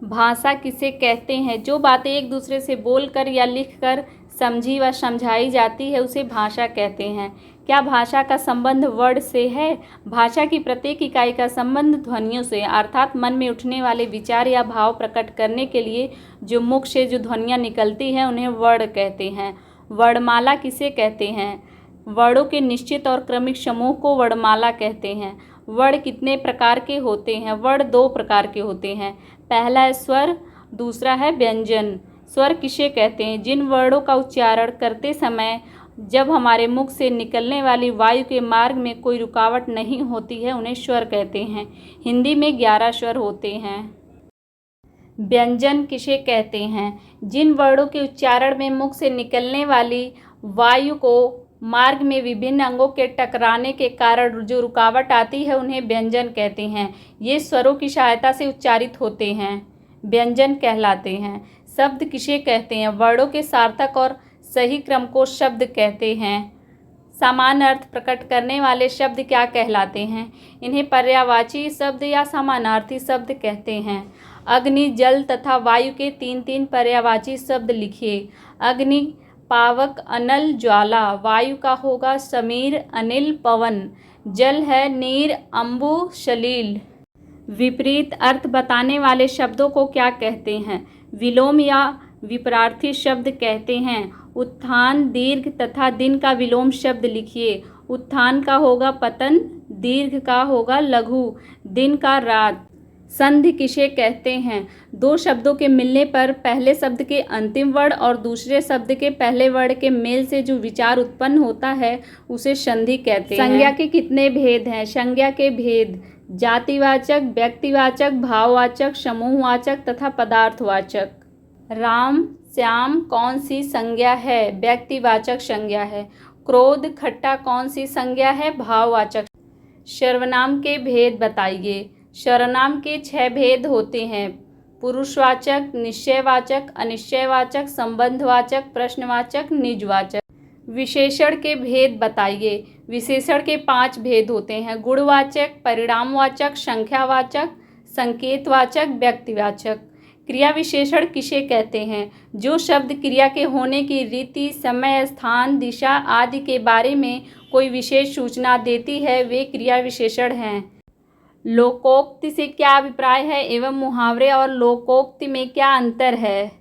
भाषा किसे कहते हैं? जो बातें एक दूसरे से बोलकर या लिखकर समझी व समझाई जाती है उसे भाषा कहते हैं। क्या भाषा का संबंध वर्ण से है? भाषा की प्रत्येक इकाई का संबंध ध्वनियों से, अर्थात मन में उठने वाले विचार या भाव प्रकट करने के लिए जो मुख से जो ध्वनियाँ निकलती हैं उन्हें वर्ण कहते हैं। वर्णमाला किसे कहते हैं? वर्णों के निश्चित और क्रमिक समूह को वर्णमाला कहते हैं। वर्ण कितने प्रकार के होते हैं? वर्ण 2 प्रकार के होते हैं। पहला है स्वर, दूसरा है व्यंजन। स्वर किसे कहते हैं? जिन वर्णों का उच्चारण करते समय जब हमारे मुख से निकलने वाली वायु के मार्ग में कोई रुकावट नहीं होती है उन्हें स्वर कहते हैं। हिंदी में 11 स्वर होते हैं। व्यंजन किसे कहते हैं? जिन वर्णों के उच्चारण में मुख से निकलने वाली वायु को मार्ग में विभिन्न अंगों के टकराने के कारण जो रुकावट आती है उन्हें व्यंजन कहते हैं। ये स्वरों की सहायता से उच्चारित होते हैं, व्यंजन कहलाते हैं। शब्द किसे कहते हैं? वर्णों के सार्थक और सही क्रम को शब्द कहते हैं। समान अर्थ प्रकट करने वाले शब्द क्या कहलाते हैं? इन्हें पर्यायवाची शब्द या समानार्थी शब्द कहते हैं। अग्नि, जल तथा वायु के 3-3 पर्यायवाची शब्द लिखिए। अग्नि पावक, अनल, ज्वाला। वायु का होगा समीर, अनिल, पवन। जल है नीर, अम्बु, सलील। विपरीत अर्थ बताने वाले शब्दों को क्या कहते हैं? विलोम या विपरार्थी शब्द कहते हैं। उत्थान, दीर्घ तथा दिन का विलोम शब्द लिखिए। उत्थान का होगा पतन, दीर्घ का होगा लघु, दिन का रात। संधि किसे कहते हैं? 2 शब्दों के मिलने पर पहले शब्द के अंतिम वर्ण और दूसरे शब्द के पहले वर्ण के मेल से जो विचार उत्पन्न होता है उसे संधि कहते हैं। संज्ञा के कितने भेद हैं? संज्ञा के भेद जातिवाचक, व्यक्तिवाचक, भाववाचक, समूहवाचक तथा पदार्थवाचक। राम, श्याम कौन सी संज्ञा है? व्यक्तिवाचक संज्ञा है। क्रोध, खट्टा कौन सी संज्ञा है? भाववाचक। सर्वनाम के भेद बताइए। सर्वनाम के 6 भेद होते हैं। पुरुषवाचक, निश्चयवाचक, अनिश्चयवाचक, संबंधवाचक, प्रश्नवाचक, निजवाचक। विशेषण के भेद बताइए। विशेषण के 5 भेद होते हैं। गुणवाचक, परिणामवाचक, संख्यावाचक, संकेतवाचक, व्यक्तिवाचक। क्रिया विशेषण किसे कहते हैं? जो शब्द क्रिया के होने की रीति, समय, स्थान, दिशा आदि के बारे में कोई विशेष सूचना देती है वे क्रिया विशेषण हैं। लोकोक्ति से क्या अभिप्राय है एवं मुहावरे और लोकोक्ति में क्या अंतर है?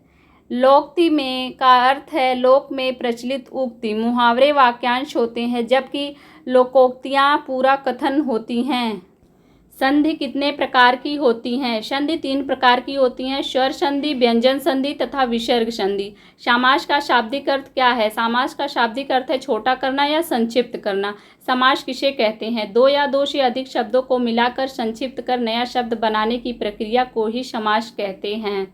लोकोक्ति में का अर्थ है लोक में प्रचलित उक्ति। मुहावरे वाक्यांश होते हैं जबकि लोकोक्तियाँ पूरा कथन होती हैं। संधि कितने प्रकार की होती हैं? संधि 3 प्रकार की होती हैं। स्वर संधि, व्यंजन संधि तथा विसर्ग संधि। समास का शाब्दिक अर्थ क्या है? समास का शाब्दिक अर्थ है छोटा करना या संक्षिप्त करना। समास किसे कहते हैं? 2 या 2 से अधिक शब्दों को मिलाकर संक्षिप्त कर नया शब्द बनाने की प्रक्रिया को ही समास कहते हैं।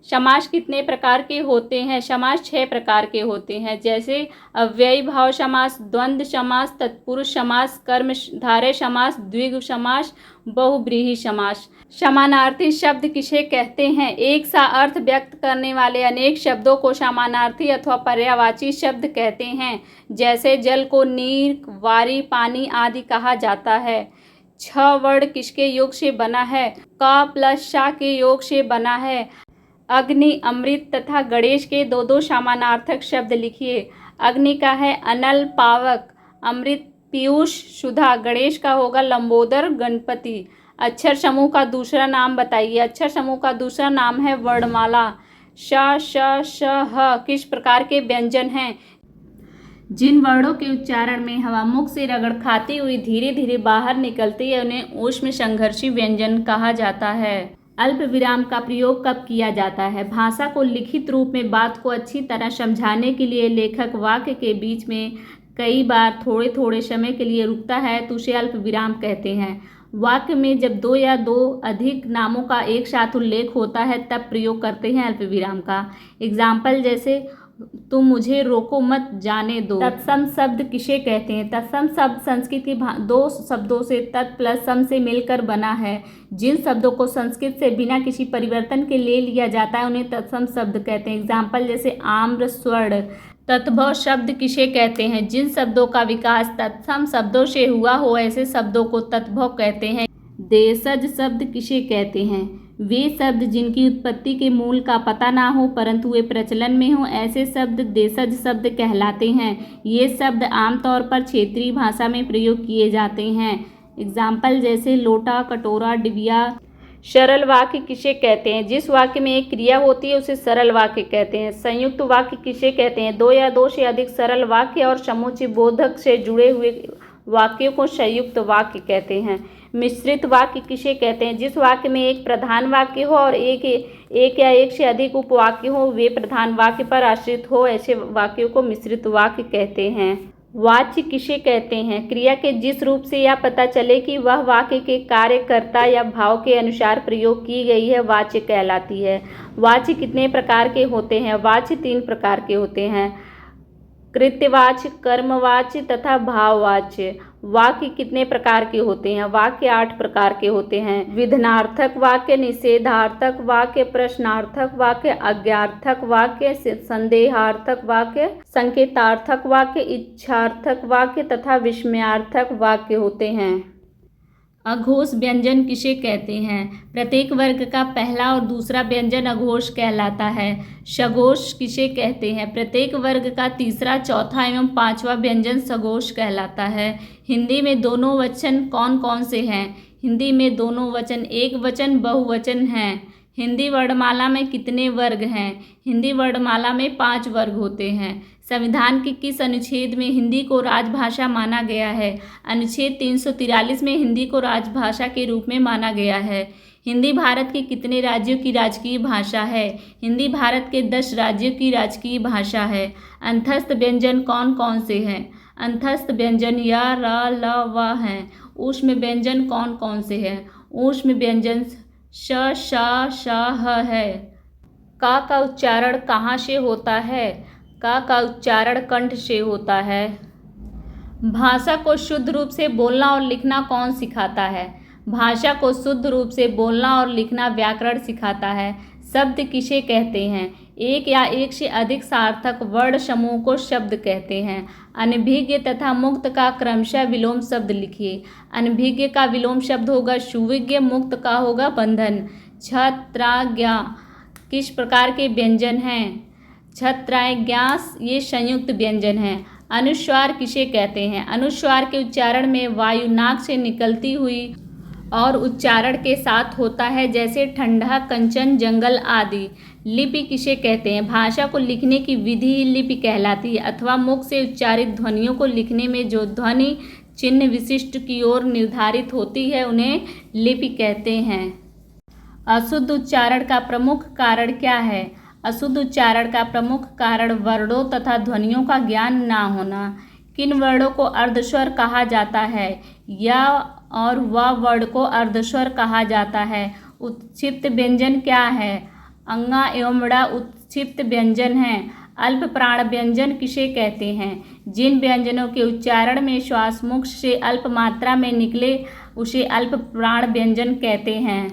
समास कितने प्रकार के होते हैं? समास 6 प्रकार के होते हैं, जैसे अव्ययी भाव समास, द्वंद्व समास, तत्पुरुष समास, कर्मधारय समास, द्विगु समास, बहुव्रीहि समास। समानार्थी शब्द किसे कहते हैं? एक सा अर्थ व्यक्त करने वाले अनेक शब्दों को समानार्थी अथवा पर्यायवाची शब्द कहते हैं। जैसे जल को नीर, वारी, पानी आदि कहा जाता है। 6 वर्ण किसके योग से बना है? क प्लस श के योग से बना है। अग्नि, अमृत तथा गणेश के 2-2 समानार्थक शब्द लिखिए। अग्नि का है अनल, पावक। अमृत, पीयूष, सुधा। गणेश का होगा लंबोदर, गणपति। अक्षर समूह का दूसरा नाम बताइए। अक्षर समूह का दूसरा नाम है वर्णमाला। श, श, श, ह किस प्रकार के व्यंजन हैं? जिन वर्णों के उच्चारण में हवा मुख से रगड़ खाती हुई धीरे धीरे बाहर निकलती है उन्हें ऊष्म संघर्षी व्यंजन कहा जाता है। अल्प विराम का प्रयोग कब किया जाता है? भाषा को लिखित रूप में बात को अच्छी तरह समझाने के लिए लेखक वाक्य के बीच में कई बार थोड़े थोड़े समय के लिए रुकता है तो उसे अल्प विराम कहते हैं। वाक्य में जब 2 या 2 अधिक नामों का एक साथ उल्लेख होता है तब प्रयोग करते हैं अल्प विराम का। एग्जाम्पल जैसे तुम मुझे रोको मत जाने दो। तत्सम शब्द किसे कहते हैं? तत्सम शब्द संस्कृत के 2 शब्दों से तत् प्लस सम से मिलकर बना है। जिन शब्दों को संस्कृत से बिना किसी परिवर्तन के ले लिया जाता है उन्हें तत्सम शब्द कहते हैं। एग्जाम्पल जैसे आम्र, स्वर्ण। तत्भव शब्द किसे कहते हैं? जिन शब्दों का विकास तत्सम शब्दों से हुआ हो ऐसे शब्दों को तत्भव कहते हैं। देशज शब्द किसे कहते हैं? वे शब्द जिनकी उत्पत्ति के मूल का पता ना हो परंतु वे प्रचलन में हो, ऐसे शब्द देशज शब्द कहलाते हैं। ये शब्द आमतौर पर क्षेत्रीय भाषा में प्रयोग किए जाते हैं। एग्जाम्पल जैसे लोटा, कटोरा, डिबिया। सरल वाक्य किसे कहते हैं? जिस वाक्य में एक क्रिया होती है उसे सरल वाक्य कहते हैं। संयुक्त वाक्य किसे कहते हैं? दो या दो से अधिक सरल वाक्य और समुच्चय बोधक से जुड़े हुए वाक्यों को संयुक्त वाक्य कहते हैं। मिश्रित वाक्य किसे कहते हैं? जिस वाक्य में एक प्रधान वाक्य हो और एक या एक से अधिक उपवाक्य हो, वे प्रधान वाक्य पर आश्रित हो, ऐसे वाक्यों को मिश्रित वाक्य कहते हैं। वाच्य किसे कहते हैं? क्रिया के जिस रूप से यह पता चले कि वह वाक्य के कार्यकर्ता या भाव के अनुसार प्रयोग की गई है, वाच्य कहलाती है। वाच्य कितने प्रकार के होते हैं? वाच्य 3 प्रकार के होते हैं, कृत्यवाच्य, कर्मवाच्य तथा भाववाच्य। वाक्य कितने प्रकार के होते हैं? वाक्य 8 प्रकार के होते हैं, विधानार्थक वाक्य, निषेधार्थक वाक्य, प्रश्नार्थक वाक्य, आज्ञार्थक वाक्य, संदेहार्थक वाक्य, संकेतार्थक वाक्य, इच्छार्थक वाक्य तथा विस्मयार्थक वाक्य होते हैं। अघोष व्यंजन किसे कहते हैं? प्रत्येक वर्ग का पहला और दूसरा व्यंजन अघोष कहलाता है। सघोष किसे कहते हैं? प्रत्येक वर्ग का तीसरा, चौथा एवं 5वां व्यंजन सघोष कहलाता है। हिंदी में दोनों वचन कौन कौन से हैं? हिंदी में दोनों वचन एक वचन बहुवचन हैं। हिंदी वर्णमाला में कितने वर्ग हैं? हिंदी वर्णमाला में 5 वर्ग होते हैं। संविधान के किस अनुच्छेद में हिंदी को राजभाषा माना गया है? अनुच्छेद 343 में हिंदी को राजभाषा के रूप में माना गया है। हिंदी भारत के कितने राज्यों की राजकीय भाषा है? हिंदी भारत के 10 राज्यों की राजकीय भाषा है। अंतस्थ व्यंजन कौन कौन से हैं? अंतस्थ व्यंजन य, र, ल, व हैं। ऊष्म व्यंजन कौन कौन से हैं? ऊष्म व्यंजन श, श, श, ह है। का उच्चारण कहाँ से होता है? का उच्चारण कंठ से होता है। भाषा को शुद्ध रूप से बोलना और लिखना कौन सिखाता है? भाषा को शुद्ध रूप से बोलना और लिखना व्याकरण सिखाता है। शब्द किसे कहते हैं? एक या एक से अधिक सार्थक वर्ण समूह को शब्द कहते हैं। अनभिज्ञ तथा मुक्त का क्रमशः विलोम शब्द लिखिए। अनभिज्ञ का विलोम शब्द होगा सुविज्ञ, मुक्त का होगा बंधन। छत्राज्ञा किस प्रकार के व्यंजन हैं? छत्राज्ञास ये संयुक्त व्यंजन हैं। अनुस्वार किसे कहते हैं? अनुस्वार के उच्चारण में वायु नाक से निकलती हुई और उच्चारण के साथ होता है, जैसे ठंडा, कंचन, जंगल आदि। लिपि किसे कहते हैं? भाषा को लिखने की विधि लिपि कहलाती है, अथवा मुख से उच्चारित ध्वनियों को लिखने में जो ध्वनि चिन्ह विशिष्ट की ओर निर्धारित होती है, उन्हें लिपि कहते हैं। अशुद्ध उच्चारण का प्रमुख कारण क्या है? अशुद्ध उच्चारण का प्रमुख कारण वर्णों तथा ध्वनियों का ज्ञान ना होना। किन वर्णों को अर्धस्वर कहा जाता है? या और व वर्ण को अर्धस्वर कहा जाता है। उत्क्षिप्त व्यंजन क्या है? अंगा एवं ड़ा उत्क्षिप्त व्यंजन हैं। अल्प प्राण व्यंजन किसे कहते हैं? जिन व्यंजनों के उच्चारण में श्वास मुख से अल्प मात्रा में निकले उसे अल्प प्राण व्यंजन कहते हैं।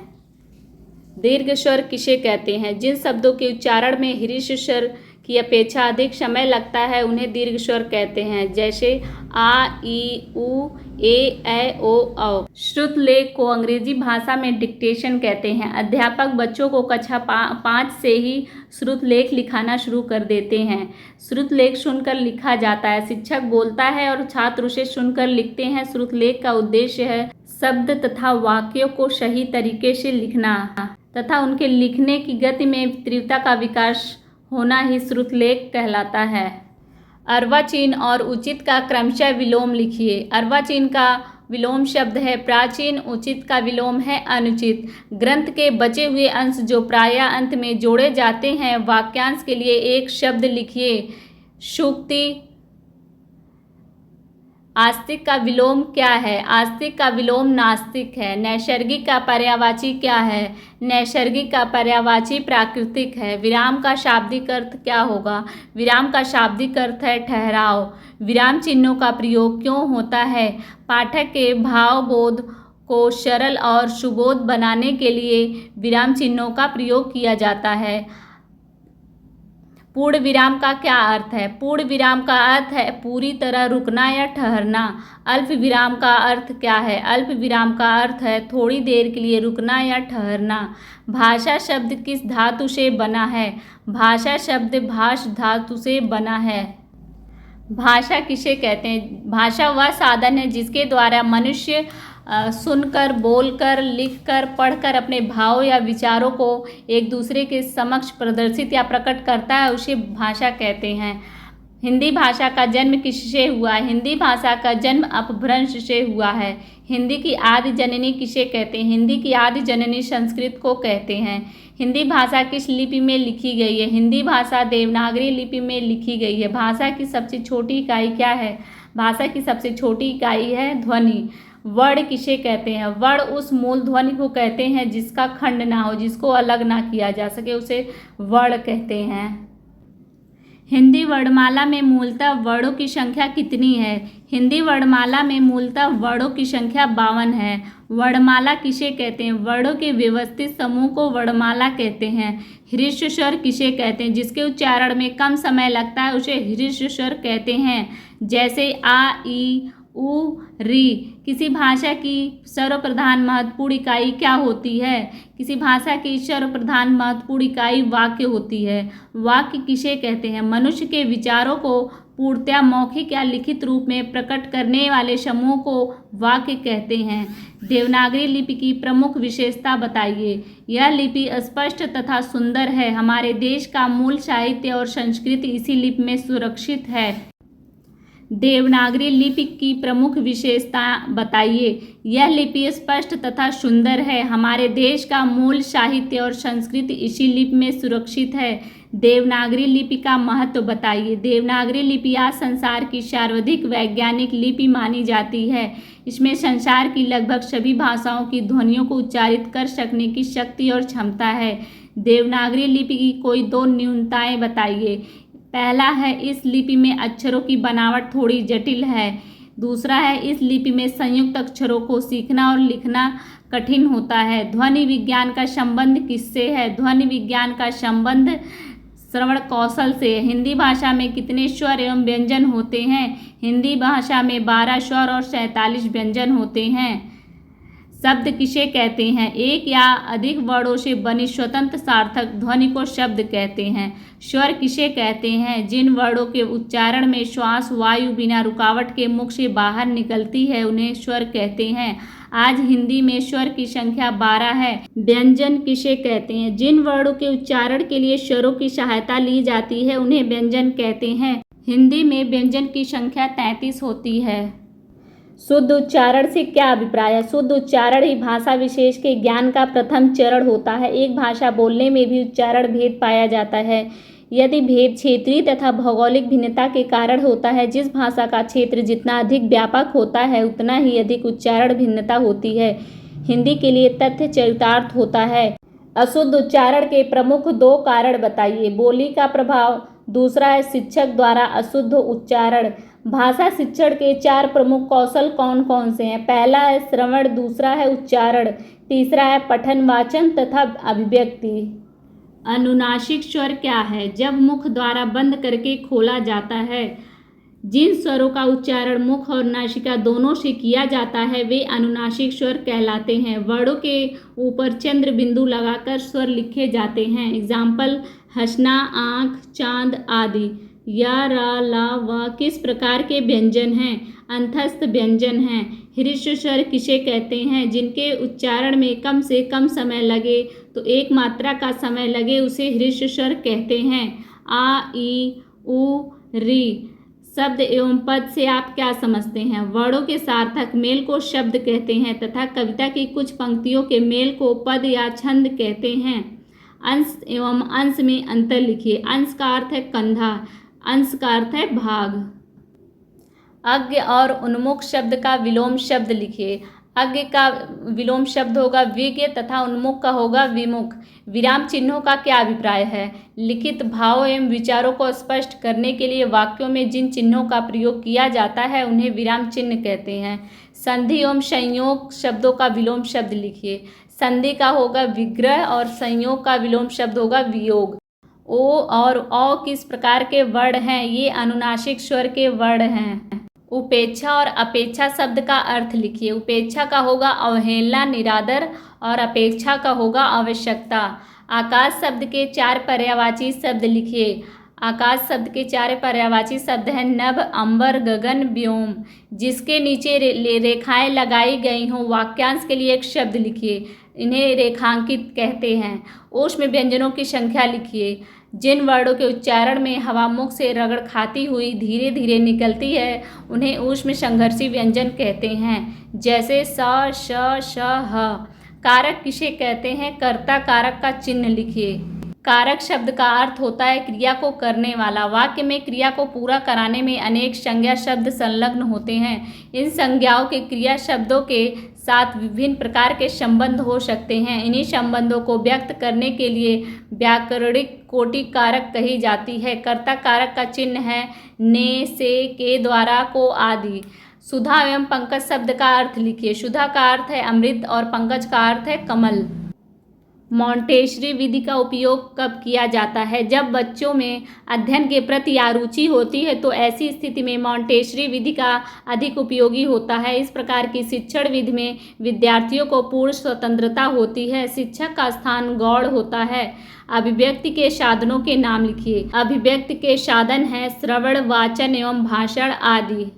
दीर्घ स्वर किसे कहते हैं? जिन शब्दों के उच्चारण में ह्रीश्व स्वर की अपेक्षा अधिक समय लगता है उन्हें दीर्घ स्वर कहते हैं, जैसे आ, ई, उ, ए, ऐ, ओ, औ। श्रुत लेख को अंग्रेजी भाषा में डिक्टेशन कहते हैं। अध्यापक बच्चों को कक्षा 5 से ही श्रुत लेख लिखाना शुरू कर देते हैं। श्रुत लेख सुनकर लिखा जाता है। शिक्षक बोलता है और छात्र उसे सुनकर लिखते हैं। श्रुत लेख का उद्देश्य है शब्द तथा वाक्यों को सही तरीके से लिखना तथा उनके लिखने की गति में तीव्रता का विकास होना ही श्रुतलेख कहलाता है। अर्वाचीन और उचित का क्रमशः विलोम लिखिए। अर्वाचीन का विलोम शब्द है प्राचीन, उचित का विलोम है अनुचित। ग्रंथ के बचे हुए अंश जो प्रायः अंत में जोड़े जाते हैं, वाक्यांश के लिए एक शब्द लिखिए। सूक्ति। आस्तिक का विलोम क्या है? आस्तिक का विलोम नास्तिक है। नैसर्गिक का पर्यायवाची क्या है? नैसर्गिक का पर्यायवाची प्राकृतिक है। विराम का शाब्दिक अर्थ क्या होगा? विराम का शाब्दिक अर्थ है ठहराव। विराम चिन्हों का प्रयोग क्यों होता है? पाठक के भावबोध को सरल और सुबोध बनाने के लिए विराम चिन्हों का प्रयोग किया जाता है। पूर्ण विराम का क्या अर्थ है? पूर्ण विराम का अर्थ है पूरी तरह रुकना या ठहरना। अल्प विराम का अर्थ क्या है? अल्प विराम का अर्थ है थोड़ी देर के लिए रुकना या ठहरना। भाषा शब्द किस धातु से बना है? भाषा शब्द भाष धातु से बना है। भाषा किसे कहते हैं? भाषा वह साधन है जिसके द्वारा मनुष्य सुनकर, बोलकर, लिखकर, पढ़कर अपने भाव या विचारों को एक दूसरे के समक्ष प्रदर्शित या प्रकट करता है, उसे भाषा कहते हैं। हिंदी भाषा का जन्म किससे हुआ है? हिंदी भाषा का जन्म अपभ्रंश से हुआ है। हिंदी की आदि जननी किसे कहते हैं? हिंदी की आदि जननी संस्कृत को कहते हैं। हिंदी भाषा किस लिपि में लिखी गई है? हिंदी भाषा देवनागरी लिपि में लिखी गई है। भाषा की सबसे छोटी इकाई क्या है? भाषा की सबसे छोटी इकाई है ध्वनि। वर्ण किसे कहते हैं? वर्ण उस मूल ध्वनि को कहते हैं जिसका खंड ना हो, जिसको अलग ना किया जा सके, उसे वर्ण कहते हैं। हिंदी वर्णमाला में मूलतः वर्णों की संख्या कितनी है? हिंदी वर्णमाला में मूलतः वर्णों की संख्या 52 है। वर्णमाला किसे कहते हैं? वर्णों के व्यवस्थित समूह को वर्णमाला कहते हैं। ह्रस्व स्वर किसे कहते हैं? जिसके उच्चारण में कम समय लगता है उसे ह्रस्व स्वर कहते हैं, जैसे आ, ई, उ, री। किसी भाषा की सर्वप्रधान महत्वपूर्ण इकाई क्या होती है? किसी भाषा की सर्वप्रधान महत्वपूर्ण इकाई वाक्य होती है। वाक्य किसे कहते हैं? मनुष्य के विचारों को पूर्णतया मौखिक या लिखित रूप में प्रकट करने वाले समूह को वाक्य कहते हैं। देवनागरी लिपि की प्रमुख विशेषता बताइए। यह लिपि स्पष्ट तथा सुंदर है। हमारे देश का मूल साहित्य और संस्कृति इसी लिपि में सुरक्षित है। देवनागरी लिपि की प्रमुख विशेषता बताइए। यह लिपि स्पष्ट तथा सुंदर है। हमारे देश का मूल साहित्य और संस्कृति इसी लिपि में सुरक्षित है। देवनागरी लिपि का महत्व बताइए। देवनागरी लिपि आज संसार की सर्वाधिक वैज्ञानिक लिपि मानी जाती है। इसमें संसार की लगभग सभी भाषाओं की ध्वनियों को उच्चारित कर सकने की शक्ति और क्षमता है। देवनागरी लिपि की कोई 2 न्यूनताएं बताइए। पहला है, इस लिपि में अक्षरों की बनावट थोड़ी जटिल है। दूसरा है, इस लिपि में संयुक्त अक्षरों को सीखना और लिखना कठिन होता है। ध्वनि विज्ञान का संबंध किससे है? ध्वनि विज्ञान का संबंध श्रवण कौशल से। हिंदी भाषा में कितने स्वर एवं व्यंजन होते हैं? हिंदी भाषा में 12 स्वर और 47 व्यंजन होते हैं। शब्द किसे कहते हैं? एक या अधिक वर्णों से बनी स्वतंत्र सार्थक ध्वनि को शब्द कहते हैं। स्वर किसे कहते हैं? जिन वर्णों के उच्चारण में श्वास वायु बिना रुकावट के मुख से बाहर निकलती है उन्हें स्वर कहते हैं। आज हिंदी में स्वर की संख्या 12 है। व्यंजन किसे कहते हैं? जिन वर्णों के उच्चारण के लिए स्वरों की सहायता ली जाती है उन्हें व्यंजन कहते हैं। हिंदी में व्यंजन की संख्या 33 होती है। शुद्ध उच्चारण से क्या अभिप्राय है? शुद्ध उच्चारण ही भाषा विशेष के ज्ञान का प्रथम चरण होता है। एक भाषा बोलने में भी उच्चारण भेद पाया जाता है। यदि भेद क्षेत्रीय तथा भौगोलिक भिन्नता के कारण होता है। जिस भाषा का क्षेत्र जितना अधिक व्यापक होता है उतना ही अधिक उच्चारण भिन्नता होती है। हिंदी के लिए तथ्य चरितार्थ होता है। अशुद्ध उच्चारण के प्रमुख 2 कारण बताइए। बोली का प्रभाव, दूसरा है शिक्षक द्वारा अशुद्ध उच्चारण। भाषा शिक्षण के 4 प्रमुख कौशल कौन कौन से हैं? पहला है श्रवण, दूसरा है उच्चारण, तीसरा है पठन वाचन तथा अभिव्यक्ति। अनुनासिक स्वर क्या है? जब मुख द्वारा बंद करके खोला जाता है। जिन स्वरों का उच्चारण मुख और नासिका दोनों से किया जाता है वे अनुनासिक स्वर कहलाते हैं। वर्णों के ऊपर चंद्र बिंदु लगाकर स्वर लिखे जाते हैं। एग्जाम्पल, हंसना, आँख, चांद आदि। या, रा, ला, व किस प्रकार के व्यंजन हैं? अंतस्थ व्यंजन हैं। ह्रस्व स्वर किसे कहते हैं? जिनके उच्चारण में कम से कम समय लगे तो एक मात्रा का समय लगे उसे ह्रस्व स्वर कहते हैं। आ, ई, उ, री। शब्द एवं पद से आप क्या समझते हैं? वर्णों के सार्थक मेल को शब्द कहते हैं तथा कविता की कुछ पंक्तियों के मेल को पद या छंद कहते हैं। अंश एवं अंश में अंतर लिखिए। अंश का अर्थ है कंधा, अंश का अर्थ है भाग। अज्ञ और उन्मुख शब्द का विलोम शब्द लिखिए। अज्ञ का विलोम शब्द होगा विज्ञ तथा उन्मुख का होगा विमुख। विराम चिन्हों का क्या अभिप्राय है? लिखित भाव एवं विचारों को स्पष्ट करने के लिए वाक्यों में जिन चिन्हों का प्रयोग किया जाता है उन्हें विराम चिन्ह कहते हैं। संधि एवं संयोग शब्दों का विलोम शब्द लिखिए। संधि का होगा विग्रह और संयोग का विलोम शब्द होगा वियोग। ओ और औ किस प्रकार के वर्ण हैं? ये अनुनासिक स्वर के वर्ण हैं। उपेक्षा और अपेक्षा शब्द का अर्थ लिखिए। उपेक्षा का होगा अवहेलना, निरादर और अपेक्षा का होगा आवश्यकता। आकाश शब्द के 4 पर्यायवाची शब्द लिखिए। आकाश शब्द के 4 पर्यायवाची शब्द हैं नभ, अंबर, गगन, व्योम। जिसके नीचे रेखाएं लगाई गई हों वाक्यांश के लिए एक शब्द लिखिए। इन्हें रेखांकित कहते हैं। ऊष्म व्यंजनों की संख्या लिखिए। जिन वर्णों के उच्चारण में हवा मुख से रगड़ खाती हुई धीरे धीरे निकलती है उन्हें ऊष्म संघर्षी व्यंजन कहते हैं। जैसे स, श, श, ह। कारक किसे कहते हैं? कर्ता कारक का चिन्ह लिखिए। कारक शब्द का अर्थ होता है क्रिया को करने वाला। वाक्य में क्रिया को पूरा कराने में अनेक संज्ञा शब्द संलग्न होते हैं। इन संज्ञाओं के क्रिया शब्दों के साथ विभिन्न प्रकार के संबंध हो सकते हैं। इन्हीं संबंधों को व्यक्त करने के लिए व्याकरणिक कोटि कारक कही जाती है। कर्ता कारक का चिन्ह है ने, से, के, द्वारा, को आदि। सुधा एवं पंकज शब्द का अर्थ लिखिए। सुधा का अर्थ है अमृत और पंकज का अर्थ है कमल। मॉन्टेसरी विधि का उपयोग कब किया जाता है? जब बच्चों में अध्ययन के प्रति अरुचि होती है तो ऐसी स्थिति में मॉन्टेसरी विधि का अधिक उपयोगी होता है। इस प्रकार की शिक्षण विधि में विद्यार्थियों को पूर्ण स्वतंत्रता होती है। शिक्षक का स्थान गौण होता है। अभिव्यक्ति के साधनों के नाम लिखिए। अभिव्यक्ति के साधन हैं श्रवण, वाचन एवं भाषण आदि।